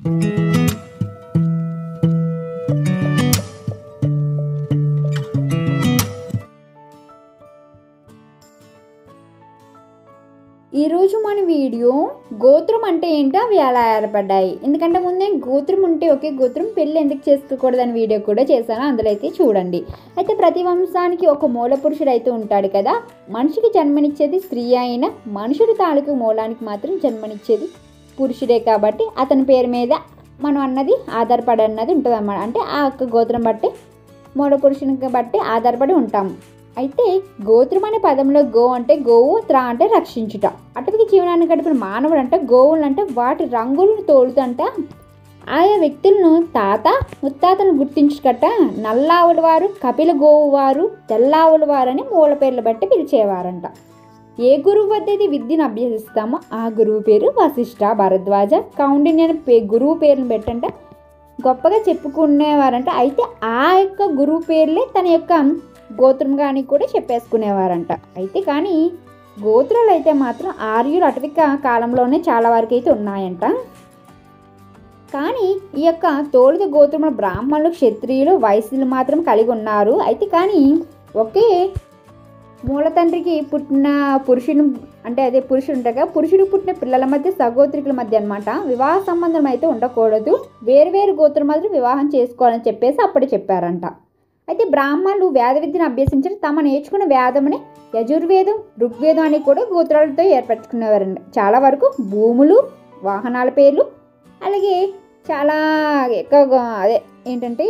ఈరోజు మన వీడియో గోత్రం అంటే ఏంటో అవి ఎలా ఏర్పడ్డాయి. ఎందుకంటే ముందే గోత్రం ఉంటే ఒకే గోత్రం పెళ్ళి ఎందుకు చేసుకోకూడదని వీడియో కూడా చేశాను, అందులో అయితే చూడండి. అయితే ప్రతి వంశానికి ఒక మూల పురుషుడు అయితే ఉంటాడు కదా. మనిషికి జన్మనిచ్చేది స్త్రీ అయినా మనుషుడి తాలూకు మూలానికి మాత్రం జన్మనిచ్చేది పురుషుడే కాబట్టి అతని పేరు మీద మనం అన్నది ఆధారపడి అన్నది ఉంటుంది అన్నమాట. అంటే ఆ యొక్క గోత్రం బట్టి మూల పురుషునికి బట్టి ఆధారపడి ఉంటాము. అయితే గోత్రం అనే పదంలో గో అంటే గోవు, త్రా అంటే రక్షించుట. అటవీ జీవనాన్ని గడిపిన మానవుడు అంటే గోవులు అంటే వాటి రంగులను తోలుతంట ఆయా వ్యక్తులను తాత ముత్తాతలను గుర్తించుకట నల్లావుల వారు, కపిల గోవు వారు, తెల్లావుల వారు అని మూల పేర్లు బట్టి పిలిచేవారంట. ఏ గురువు వద్ద ఇది విద్యను అభ్యసిస్తామో ఆ గురువు పేరు వశిష్ఠ, భరద్వాజ, కౌండిన్య గురువు పేరును పెట్టంట గొప్పగా చెప్పుకునేవారంట. అయితే ఆ యొక్క గురువు పేర్లే తన యొక్క గోత్రం కానీ కూడా చెప్పేసుకునేవారంట. అయితే కానీ గోత్రాలు అయితే మాత్రం ఆర్యులు అటవిక కాలంలోనే చాలా వరకు అయితే ఉన్నాయంట. కానీ ఈ యొక్క తోలుద గోత్రముల బ్రాహ్మణులు, క్షత్రియులు, వైశ్యులు మాత్రం కలిగి ఉన్నారు. అయితే కానీ ఒకే మూల తండ్రికి పుట్టిన పురుషుని అంటే అదే పురుషుడు ఉంటాగా పురుషుడికి పుట్టిన పిల్లల మధ్య సగోత్రికుల మధ్య అనమాట వివాహ సంబంధం అయితే ఉండకూడదు, వేరు గోత్రం మాత్రం వివాహం చేసుకోవాలని చెప్పేసి అప్పుడు చెప్పారంట. అయితే బ్రాహ్మణులు వేద విద్యను అభ్యసించి తమ నేర్చుకున్న వేదముని యజుర్వేదం, ఋగ్వేదం అని కూడా గోత్రాలతో ఏర్పరచుకునేవారండి. చాలా వరకు భూములు, వాహనాల పేర్లు, అలాగే చాలా ఎక్కువగా అదే ఏంటంటే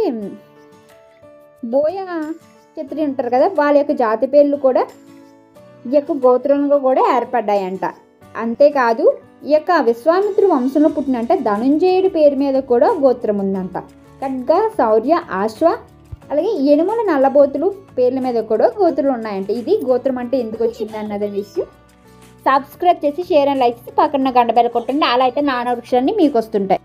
బోయ క్షత్రియులు ఉంటారు కదా వాళ్ళ యొక్క జాతి పేర్లు కూడా ఈ యొక్క గోత్రంలో కూడా ఏర్పడ్డాయంట. అంతేకాదు ఈ యొక్క విశ్వామిత్రుడు వంశంలో పుట్టినంటే ధనుంజయుడి పేరు మీద కూడా గోత్రం ఉందంట. ఖడ్గ, శౌర్య, ఆశ్వ, అలాగే ఎనుమల, నల్లబోతులు పేర్ల మీద కూడా గోత్రాలు ఉన్నాయంట. ఇది గోత్రం అంటే ఎందుకు వచ్చింది అన్నది విషయం. సబ్స్క్రైబ్ చేసి షేర్ అండ్ లైక్ చేసి పక్కన గంట బెల్ కొట్టండి, అలా అయితే నా నోటిఫికేషన్లు మీకు వస్తుంటాయి.